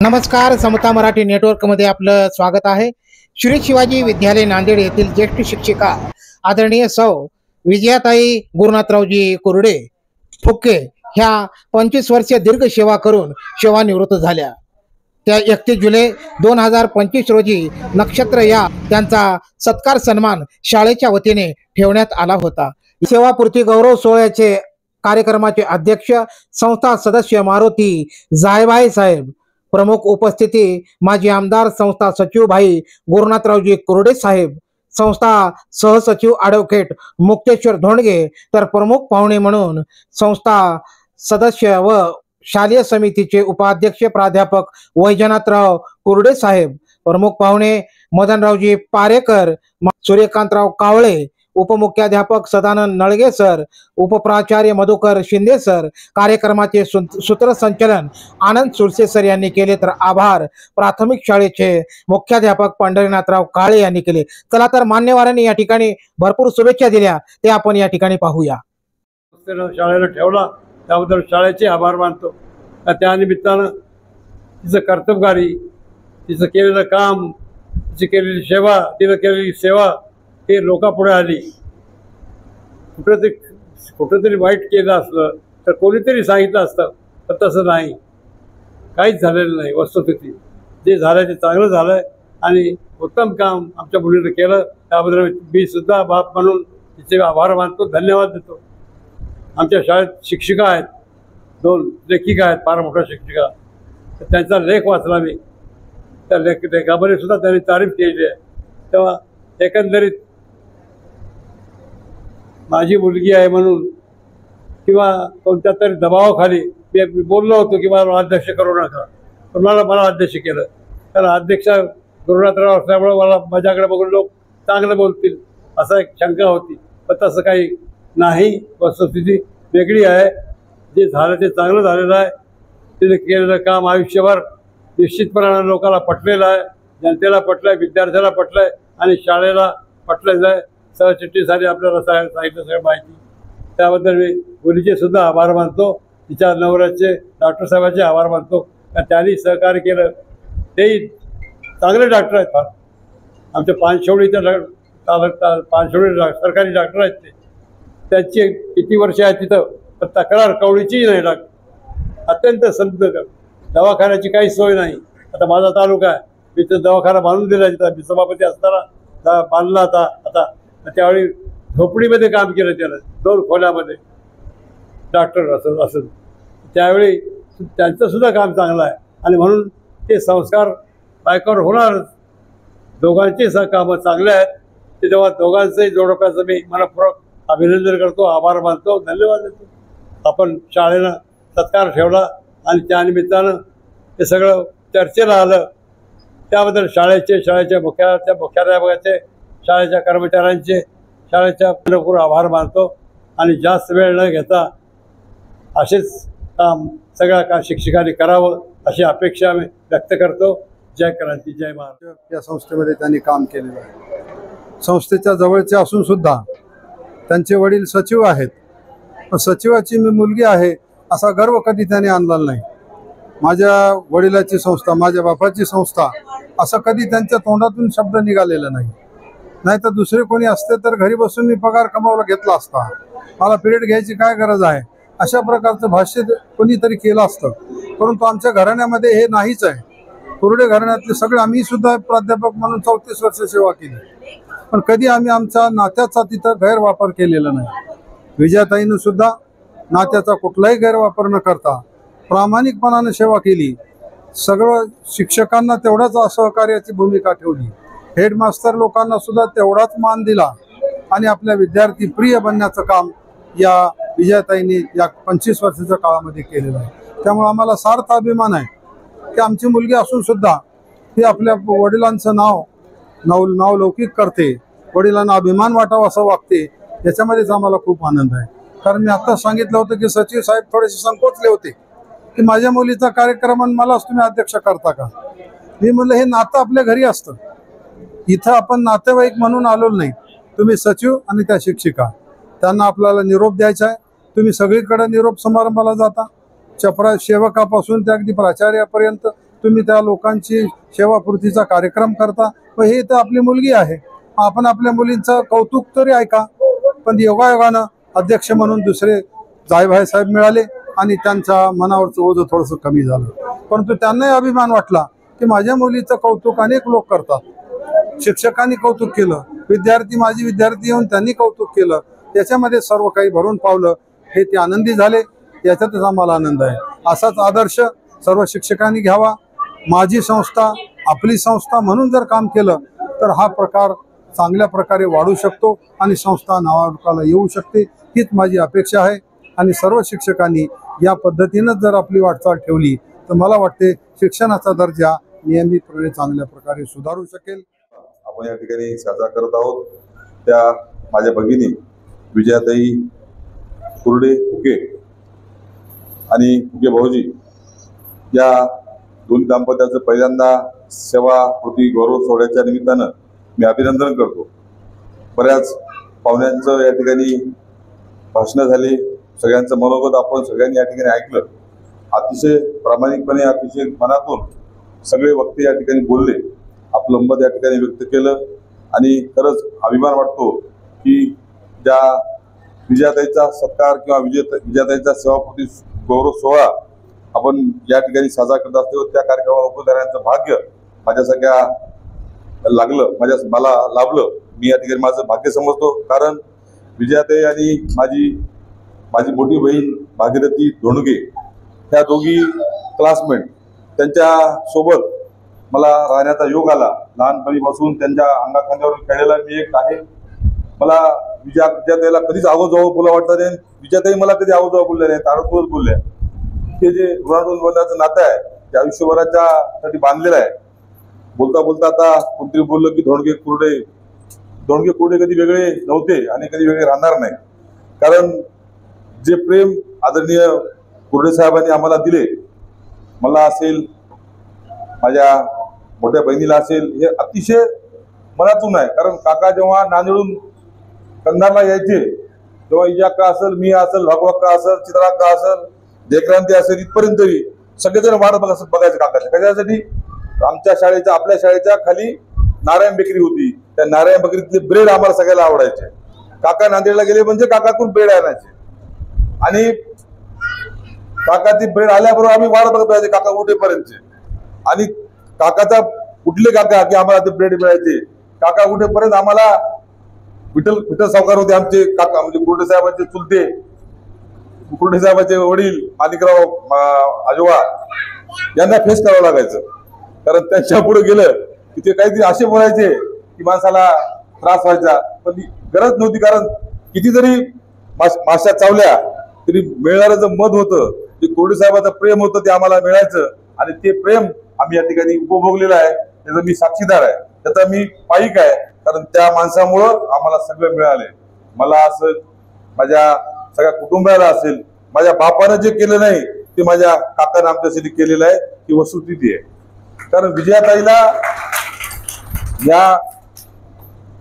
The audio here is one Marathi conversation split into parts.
नमस्कार, समता मराठी नेटवर्कमध्ये आपलं स्वागत आहे। श्री शिवाजी विद्यालय नांदेड येथील ज्येष्ठ शिक्षिका आदरणीय सौ विजयाताई गुरुनाथरावजी कुरडे फुक्के ह्या 25 वर्षीय दीर्घ सेवा करून सेवानिवृत्त झाल्या। त्या 31 जुलै 2025 रोजी नक्षत्र या त्यांचा सत्कार सन्मान शाळेच्या वतीने ठेवण्यात आला होता। सेवापूर्ती गौरव सोहळ्याचे कार्यक्रमाचे अध्यक्ष संस्था सदस्य मारुती जायभाई साहेब, प्रमुख उपस्थिती माजी आमदार संस्था सचिव भाई गुरुनाथरावजी कुरडे साहेब, संस्था सहसचिव ॲडव्होकेट मुक्तेश्वर धोंडगे, तर प्रमुख पाहुणे म्हणून संस्था सदस्य व शालेय समितीचे उपाध्यक्ष प्राध्यापक वैजनाथराव कुरडे साहेब, प्रमुख पाहुणे मदनरावजी पारेकर, सूर्यकांतराव कावळे, उपमुख्याध्यापक सदानंद नळगे सर, उपप्राचार्य मधुकर शिंदे सर, कार्यक्रमाचे सूत्रसंचालन आनंद सुरसे सर यांनी केले, तर आभार प्राथमिक शाळेचे मुख्याध्यापक पंढरीनाथराव काळे यांनी केले। चला तर मान्यवरांनी या ठिकाणी भरपूर शुभेच्छा दिल्या, ते आपण या ठिकाणी पाहूया। शाळेला ठेवला त्याबद्दल शाळेचे आभार मानतो। त्या निमित्तानं तिचं कर्तबगारी, तिचं केलेलं काम, तिची केलेली सेवा, तिनं केलेली सेवा हे लोकांपुढे आली। कुठेतरी वाईट केलं असलं तर कोणीतरी सांगितलं असतं, तर तसं नाही, काहीच झालेलं नाही। वस्तुस्थिती जे झालं ते चांगलं झालंय आणि उत्तम काम आमच्या मुलीनं केलं, त्याबद्दल मी सुद्धा बाप म्हणून तिचे आभार मानतो, धन्यवाद देतो। आमच्या शाळेत शिक्षिका आहेत, 2 लेखिका आहेत, फार मोठ्या शिक्षिका, तर त्यांचा लेख वाचला मी, त्या लेखामध्ये सुद्धा त्यांनी तारीफ केली आहे। तेव्हा एकंदरीत माझी मुलगी आहे म्हणून किंवा कोणत्या तरी दबावाखाली मी बोललो होतो की मला अध्यक्ष करू नका, पण मला अध्यक्ष केलं। कारण अध्यक्ष गुरुनाथराव असल्यामुळे मला माझ्याकडे बघून लोक चांगलं बोलतील असं एक शंका होती, पण तसं काही नाही। वस्तुस्थिती वेगळी आहे, जे झालं ते चांगलं झालेलं आहे। तिने केलेलं काम आयुष्यभर निश्चितपणाने लोकांना पटलेलं आहे, जनतेला पटलं आहे, विद्यार्थ्याला पटलं आहे आणि शाळेला पटलेलं आहे। सहचिठ्ठीसाठी आपल्याला सांगितलं सगळं माहिती, त्याबद्दल मी मुलीचे सुद्धा आभार मानतो, तिच्या नवऱ्याचे डॉक्टर साहेबांचे आभार मानतो, कारण त्यांनी सहकार्य केलं। तेही चांगले डॉक्टर आहेत, फार आमच्या पानशेवडीच्या पानशेवडी सरकारी डॉक्टर आहेत ते, त्यांची किती वर्ष आहेत तिथं, पण तक्रार कवडीचीही नाही डॉक्टर, अत्यंत संत। दवाखान्याची काही सोय नाही। आता माझा तालुका आहे, मी तर दवाखाना बांधून दिला तिथं, मी सभापती असताना बांधला होता। आता त्यावेळी झोपडीमध्ये काम केलं त्यानं, 2 खोल्यामध्ये डॉक्टर असं त्यावेळी त्यांचं सुद्धा काम चांगलं आहे आणि म्हणून ते संस्कार बायकावर होणारच। दोघांचे कामं चांगले आहेत, ते तेव्हा दोघांचंही जोडप्याचं मी मनपूर्वक अभिनंदन करतो, आभार मानतो, धन्यवाद देतो। आपण शाळेनं सत्कार ठेवला आणि त्या निमित्तानं ते सगळं चर्चेला आलं, त्याबद्दल शाळेच्या मुख्याध्यापकाचे, शाळेच्या कर्मचाऱ्यांचे, शाळेच्या भरपूर आभार मानतो आणि जास्त वेळ न घेता असेच काम सगळ्या शिक्षकांनी करावं अशी अपेक्षा मी व्यक्त करतो। जय क्रांती, जय महाराष्ट्र। या संस्थेमध्ये त्यांनी काम केलेलं आहे। संस्थेच्या जवळचे असून सुद्धा त्यांचे वडील सचिव आहेत, सचिवाची मी मुलगी आहे असा गर्व कधी त्यांनी आणलेला नाही। माझ्या वडिलाची संस्था, माझ्या बापाची संस्था असं कधी त्यांच्या तोंडातून शब्द निघालेला नाही। नाही तर दुसरे कोणी असते तर घरी बसून मी पगार कमावला घेतला असता, मला पिरियड घ्यायची काय गरज आहे, अशा प्रकारचं भाष्य कोणीतरी केलं असतं। परंतु आमच्या घराण्यामध्ये हे नाहीच आहे। कुरडे घराण्यातले सगळे, आम्ही सुद्धा प्राध्यापक म्हणून 34 वर्ष सेवा केली, पण कधी आम्ही आमच्या नात्याचा तिथं गैरवापर केलेला नाही। विजयाताईनं सुद्धा नात्याचा कुठलाही गैरवापर न करता प्रामाणिकपणाने सेवा केली। सगळं शिक्षकांना तेवढाच सहकार्याची भूमिका ठेवली, हेडमास्टर लोकांना सुद्धा तेवढाच मान दिला आणि आपल्या विद्यार्थी प्रिय बनण्याचं काम या विजयाताईंनी या 25 वर्षाच्या काळामध्ये केलेलं आहे। त्यामुळे आम्हाला सार्थ अभिमान आहे की आमची मुलगी असून सुद्धा ती आपल्या वडिलांचं नाव लौकिक करते, वडिलांना अभिमान वाटावा असं वागते, याच्यामध्येच आम्हाला खूप आनंद आहे। कारण मी आता सांगितलं होतं की सचिव साहेब थोडेसे संकोचले होते की माझ्या मुलीचा कार्यक्रम मलाच तुम्ही अध्यक्ष करता का। मी म्हणलं हे नातं आपल्या घरी असतं, इथं आपण नातेवाईक म्हणून आलो नाही। तुम्ही सचिव आणि त्या शिक्षिका, त्यांना आपल्याला निरोप द्यायचा आहे। तुम्ही सगळीकडे निरोप समारंभाला जाता, चपरा सेवकापासून ते अगदी प्राचार्यापर्यंत तुम्ही त्या लोकांची सेवापूर्तीचा कार्यक्रम करता, व हे तर आपली मुलगी आहे. आपण आपल्या मुलींचं कौतुक तरी ऐका. पण योगायोगानं अध्यक्ष म्हणून दुसरे जायभाई साहेब मिळाले आणि त्यांच्या मनावरचं ओझं थोडंसं कमी झालं. परंतु त्यांनाही अभिमान वाटला की माझ्या मुलीचं कौतुक अनेक लोक करतात. शिक्षकांनी कौतुक केलं, विद्यार्थी माझी विद्यार्थी येऊन त्यांनी कौतुक केलं, त्याच्यामध्ये सर्व काही भरून पावलं. हे ते आनंदी झाले, याच्यातच आम्हाला आनंद आहे. असाच आदर्श सर्व शिक्षकांनी घ्यावा. माझी संस्था आपली संस्था म्हणून जर काम केलं तर हा प्रकार चांगल्या प्रकारे वाढू शकतो आणि संस्था नावारूपाला येऊ शकते. हीच माझी अपेक्षा आहे. आणि सर्व शिक्षकांनी या पद्धतीनं जर आपली वाटचाल ठेवली तर मला वाटते शिक्षणाचा दर्जा नियमितपणे चांगल्या प्रकारे सुधारू शकेल. आपण या ठिकाणी साजरा करत आहोत त्या माझ्या भगिनी विजयाताई कुरडे फुके आणि फुके भाऊजी या दोन्ही दाम्पत्याचं पहिल्यांदा सेवापूर्ती गौरव सोहळ्याच्या निमित्तानं मी अभिनंदन करतो. बऱ्याच पाहुण्यांचं या ठिकाणी भाषणं झाली, सगळ्यांचं मनोगत आपण सगळ्यांनी या ठिकाणी ऐकलं. अतिशय प्रामाणिकपणे अतिशय मनातून सगळे वक्ते या ठिकाणी बोलले, आपलं मत या ठिकाणी व्यक्त केलं आणि खरंच अभिमान वाटतो की ज्या विजयाताईचा सत्कार किंवा विजयाताईचा सेवापूर्ती गौरव सोहळा आपण या ठिकाणी साजरा करत असतो त्या कार्यक्रमाला उपस्थित राहण्याचं भाग्य माझ्यासारख्या मला लाभलं. मी या ठिकाणी माझं भाग्य समजतो. कारण विजयाताई आणि माझी मोठी बहीण भागीरथी धोंडगे ह्या दोघी क्लासमेट, त्यांच्या सोबत मला राहण्याचा योग आला. लहानपणीपासून त्यांच्या अंगाखांद्यावर खेळलेला मी एक आहे. मला विजयाताईला कधीच आगोजावं बोला वाटतं नाही. विजयाताई मला कधी आगोजावं बोलल्या नाही, तारतोच बोलल्या. हे जे ऋणातून बोलण्याचं नातं आहे ते आयुष्यभराच्या साठी बांधलेलं आहे. बोलता बोलता आता कोणतरी बोललं की धोंडगे कुरडे कधी वेगळे नव्हते आणि कधी वेगळे राहणार नाही. कारण जे प्रेम आदरणीय कुरडे साहेबांनी आम्हाला दिले, मला असेल माझ्या मोठ्या बहिणीला असेल, हे अतिशय मनातून आहे. कारण काका जेव्हा नांदेडून कंधारला यायचे तेव्हा इजाक्का असेल, मी असेल, भगवक्का असेल, चित्राक्का असेल, जयक्रांती असेल, इथपर्यंत सगळेजण वाट बघायचे काकाच्या. कशासाठी? आपल्या शाळेच्या खाली नारायण बेकरी होती. त्या नारायण बेकरीतले ब्रेड आम्हाला सगळ्याला आवडायचे. काका नांदेडला गेले म्हणजे काकाकडून ब्रेड आणायचे आणि काकाची ब्रेड आल्याबरोबर आम्ही वाट बघत राहायचे काका उठेपर्यंत. आणि काकाचा कुठले काका की आम्हाला ते ब्रेड मिळायचे. काका उठेपर्यंत आम्हाला विठ्ठल सावकार होते आमचे काका, म्हणजे कुरडे साहेबांचे चुलते, कुरडे साहेबांचे वडील माणिकराव आजोबा यांना फेस करावं लागायचं. कारण त्यांच्या पुढे गेलं की ते काहीतरी असे बोलायचे की माणसाला त्रास व्हायचा. पण गरज नव्हती. कारण किती जरी माश्या चावल्या तरी मिळणारं जे मध होतं, जे कुरडे साहेबांचं प्रेम होतं ते आम्हाला मिळायचं. आणि ते प्रेम आम्ही या ठिकाणी उपभोगलेलं आहे. त्याचा मी साक्षीदार आहे, त्याचा मी पाईक आहे. कारण त्या माणसामुळं आम्हाला सगळं मिळाले. मला असं, माझ्या सगळ्या कुटुंबाला असेल, माझ्या बापानं जे केलं नाही ते माझ्या काकानं आमच्यासाठी केलेलं आहे. ही वस्तुस्थिती आहे. कारण विजयाताईला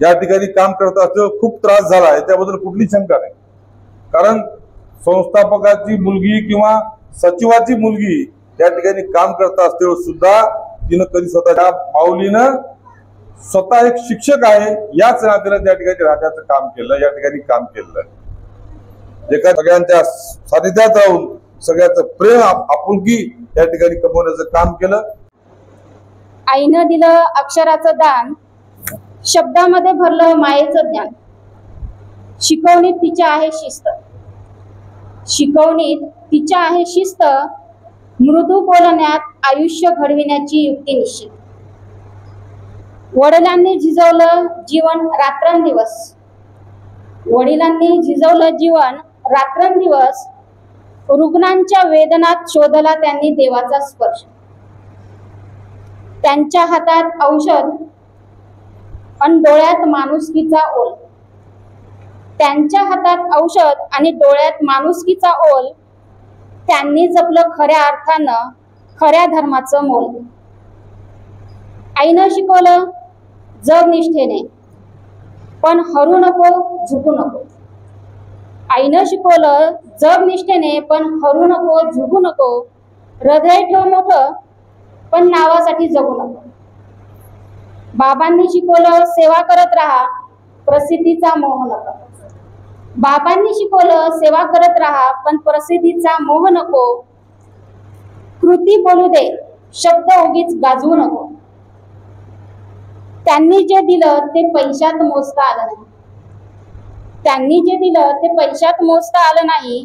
या ठिकाणी काम करत असताना खूप त्रास झाला आहे, त्याबद्दल कुठली शंका नाही. कारण संस्थापकाची मुलगी किंवा सचिवाची मुलगी या ठिकाणी काम करत असते सुद्धा तिनं कधी स्वतःच्या माऊलीनं स्वतः एक शिक्षक आहे याच नात्यानं त्या ठिकाणी राहण्याचं काम केलं, या ठिकाणी काम केलं. एका सगळ्यांच्या सानिध्यात राहून सगळ्याचं प्रेम आपुलकी या ठिकाणी कमवण्याचं काम केलं. आईनं दिलं अक्षराचं दान, शब्दामध्ये भरलं मायेचं ज्ञान. शिकवणीत तिच्या आहे शिस्त, शिकवणीत तिच्या आहे शिस्त. मृदू बोलण्यात आयुष्य घडविण्याची युक्ती निश्चित. वडिलांनी झिजवलं जीवन रात्रंदिवस, वडिलांनी झिजवलं जीवन रात्रंदिवस. रुग्णांच्या वेदनात शोधला त्यांनी देवाचा स्पर्श. त्यांच्या हातात औषध आणि डोळ्यात माणुसकीचा ओल. त्यांच्या हातात औषध आणि डोळ्यात माणुसकीचा ओल. त्यांनी जपलं खऱ्या अर्थानं खऱ्या धर्माचं मोल. आईनं शिकवलं जग निष्ठेने, पण हरू नको झुकू नको. आईनं शिकवलं जग निष्ठेने, पण हरू नको झुकू नको. हृदय ठेव मोठं, पण नावासाठी जगू नको. बाबांनी शिकवलं सेवा करत राहा, प्रसिद्धीचा मोह नको. बाबांनी शिकवलं सेवा करत राहा, पण प्रसिद्धीचा मोह नको. कृती बोलू दे, शब्द उगीच गाजवू नको. त्यांनी जे दिलं ते पैशात मोजता आलं नाही. त्यांनी जे दिलं ते पैशात मोजता आलं नाही,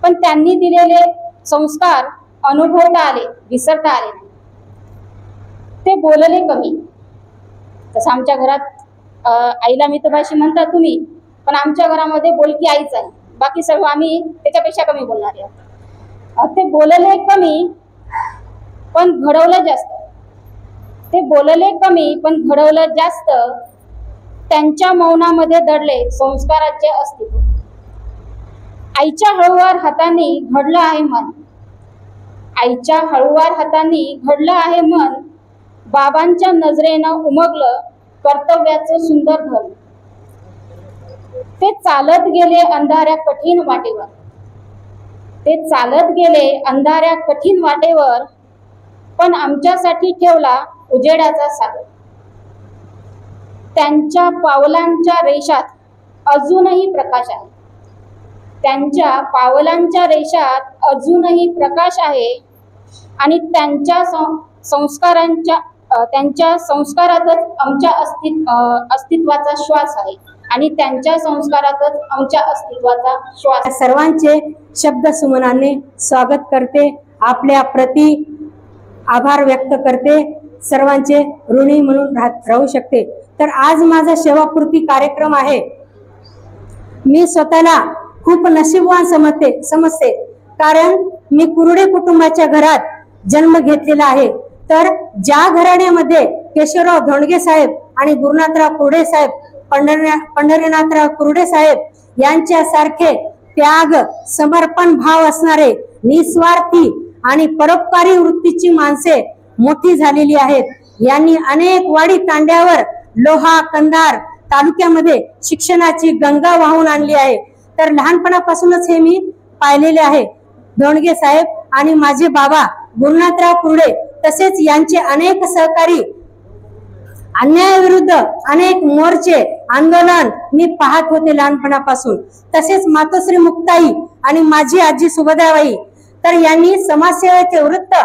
पण त्यांनी दिलेले संस्कार अनुभवता आले, विसरता आले नाही. ते बोलले कमी. तसं आमच्या घरात आईला मितभाषी म्हणता तुम्ही, पण आमच्या घरामध्ये बोलकी आईच आहे. बाकी सर्व आम्ही त्याच्यापेक्षा कमी बोलणारे आहोत. ते बोलले कमी पण घडवलं जास्त. ते बोलले कमी पण घडवलं जास्त. त्यांच्या मौनामध्ये दडले संस्काराचे अस्तित्व. आईच्या हळूवार हातांनी घडलं आहे मन. आईच्या हळूवार हातांनी घडलं आहे मन. बाबांच्या नजरेनं उमगलं कर्तव्याचं सुंदर धन. ते चालत गेले अंधाऱ्या कठीण वाटेवर. ते चालत गेले अंधाऱ्या कठीण वाटेवर, पण आमच्यासाठी ठेवला उजेडाचा सागर. त्यांच्या पावलांच्या रेषात अजूनही प्रकाश आहे. त्यांच्या पावलांच्या रेषात अजूनही प्रकाश आहे. आणि त्यांच्या संस्कारातच आमच्या अस्तित्वाचा श्वास आहे. आणि त्यांच्या संस्कारातच आमच्या अस्तित्वाचा श्वास. सर्वांचे शब्द सुमनाने स्वागत करते. आपल्या प्रति आभार व्यक्त करते. सर्वांचे ऋणी म्हणून राहू शकते. तर आज माझा सेवापूर्ती कार्यक्रम आहे. मी स्वतःला खूप नशीबवान समजते, कारण मी कुरुडे कुटुंबाच्या घरात जन्म घेतलेला आहे. तर ज्या घराण्यामध्ये केशवराव धोंडगे साहेब आणि गुरुनाथराव कुरुडे साहेब, पंढरीनाथराव कुरुडे साहेब यांच्यासारखे त्याग, समर्पण भाव असणारे, निस्वार्थी आणि परोपकारी वृत्तीची माणसे मोठी झालेली आहेत. यांनी अनेक वाडी तांड्यावर, लोहा, कंधार तालुक्यामध्ये शिक्षणाची गंगा वाहून आणली आहे. तर लहानपणापासूनच हे मी पाहिलेले आहे. धोंडगे साहेब आणि माझे बाबा गुरुनाथराव कुरुडे, तसेच यांचे अनेक सहकारी, अन्यायाविरुद्ध अनेक मोर्चे, आंदोलन मी पाहत होते लहानपणापासून. तसेच मातोश्री मुक्ताई आणि माझी आजी सुभद्राबाई, तर यांनी समाजसेवेचे वृत्त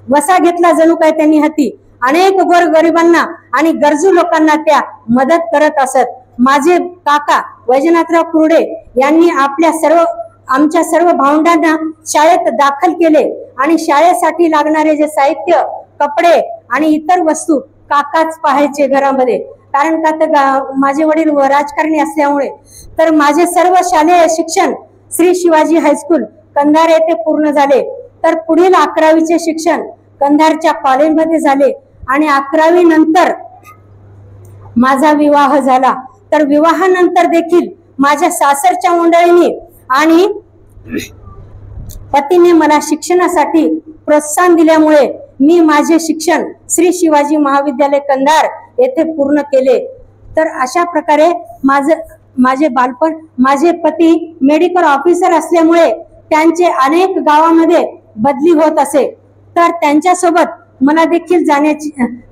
वसा घेतला जणू काय त्यांनी हाती. अनेक गोरगरिबांना आणि गरजू लोकांना त्या मदत करत असत. माझे काका वैजनाथराव कुरुडे यांनी आमच्या सर्व भावंडांना शाळेत दाखल केले आणि शाळेसाठी लागणारे जे साहित्य, कपडे आणि इतर वस्तू काकाच पाहायचे घरामध्ये. कारण का तर माझे वडील राजकारणी असल्यामुळे. तर माझे सर्व शालेय शिक्षण श्री शिवाजी हायस्कूल कंधार येथे पूर्ण झाले. तर पुढील 11वीचे शिक्षण कंधारच्या कॉलेजमध्ये झाले आणि 11वी नंतर माझा विवाह झाला. तर विवाहानंतर देखील माझ्या सासरच्या मंडळींनी आणि पतीने मला शिक्षणासाठी प्रोत्साहन दिल्यामुळे मी माझे शिक्षण श्री शिवाजी महाविद्यालय कंधार येथे पूर्ण केले. तर अशा प्रकारे माझे बालपण, माझे पती मेडिकल ऑफिसर असल्यामुळे त्यांचे अनेक गावामध्ये बदली होत असे. तर त्यांच्यासोबत मला देखील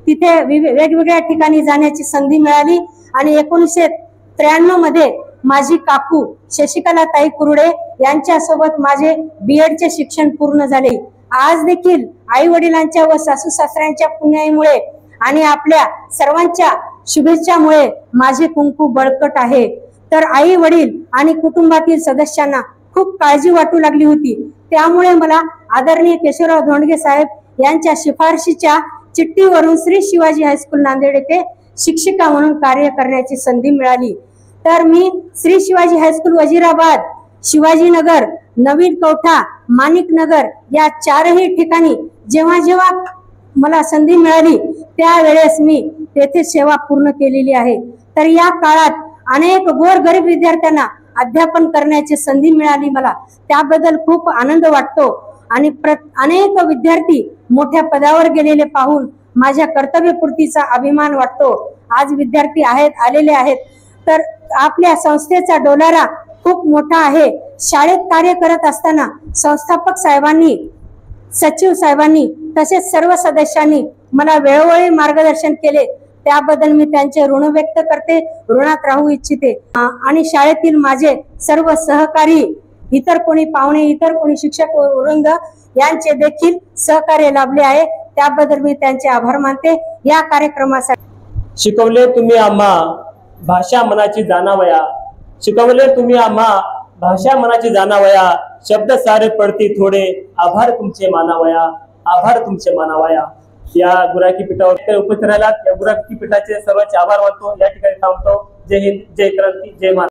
तिथे वेगवेगळ्या ठिकाणी जाण्याची संधी मिळाली. आणि 1993 मध्ये माझी काकू शशिकला ताई कुरुडे यांच्यासोबत माझे BEdचे शिक्षण पूर्ण झाले. आज देखील आई वडिलांच्या व सासू सासऱ्यांच्या पुण्याईमुळे आणि आपल्या सर्वांच्या शुभेच्छामुळे माझे कुंकू बळकट आहे. तर आई वडील आणि कुटुंबातील सदस्यांना खूप काळजी वाटू लागली होती. त्यामुळे मला आदरणीय केशवराव धोंडगे साहेब यांच्या शिफारशीच्या चिठ्ठीवरून श्री शिवाजी हायस्कूल नांदेड येथे शिक्षिका म्हणून कार्य करण्याची संधी मिळाली. तर मी श्री शिवाजी हायस्कूल वजीराबाद, शिवाजीनगर, नवीन कौठा, माणिकनगर या 4ही ठिकाणी जेव्हा जेव्हा मला संधी मिळाली त्यावेळेस मी तेथे सेवा पूर्ण केलेली आहे. तर या काळात अनेक गोरगरीब विद्यार्थ्यांना अध्यापन करण्याची संधी मिळाली मला. त्याबद्दल खूप आनंद वाटतो. आणि अनेक विद्यार्थी मोठ्या पदावर गेलेले पाहून माझ्या कर्तव्यपूर्तीचा अभिमान वाटतो. आज विद्यार्थी आलेले आहेत. तर आपल्या संस्थेचा डोलारा खूप मोठा आहे. शाळेत कार्य करत असताना संस्थापक साहेबांनी सचिव साहेबांनी तसेच सर्व सदस्यांनी मला वेळोवेळी मार्गदर्शन केले, त्याबद्दल मी त्यांचे ऋण व्यक्त करते, ऋणात राहू इच्छिते। आणि शाळेतील माझे सर्व सहकारी, इतर कोणी पाहुणे, इतर कोणी शिक्षक वृंद यांचे देखील सहकार्य लाभले आहे, त्याबद्दल मी त्यांचे आभार मानते। या कार्यक्रमासाठी शिकवले तुम्ही आम्हा भाषा मनाची जाणावया, शिकवले तुम्ही आम्हा भाषा मनाची जाणावया, शब्द सारे पडती थोडे, आभार तुमचे मानावया, आभार तुमचे मानावया। या गुराखी पीठावर उपस्थित राहिला, या गुराखी पीठाचे सर्वांचे आभार मानतो। या ठिकाणी थांबतो। जय हिंद, जय क्रांती, जय महाराष्ट्र।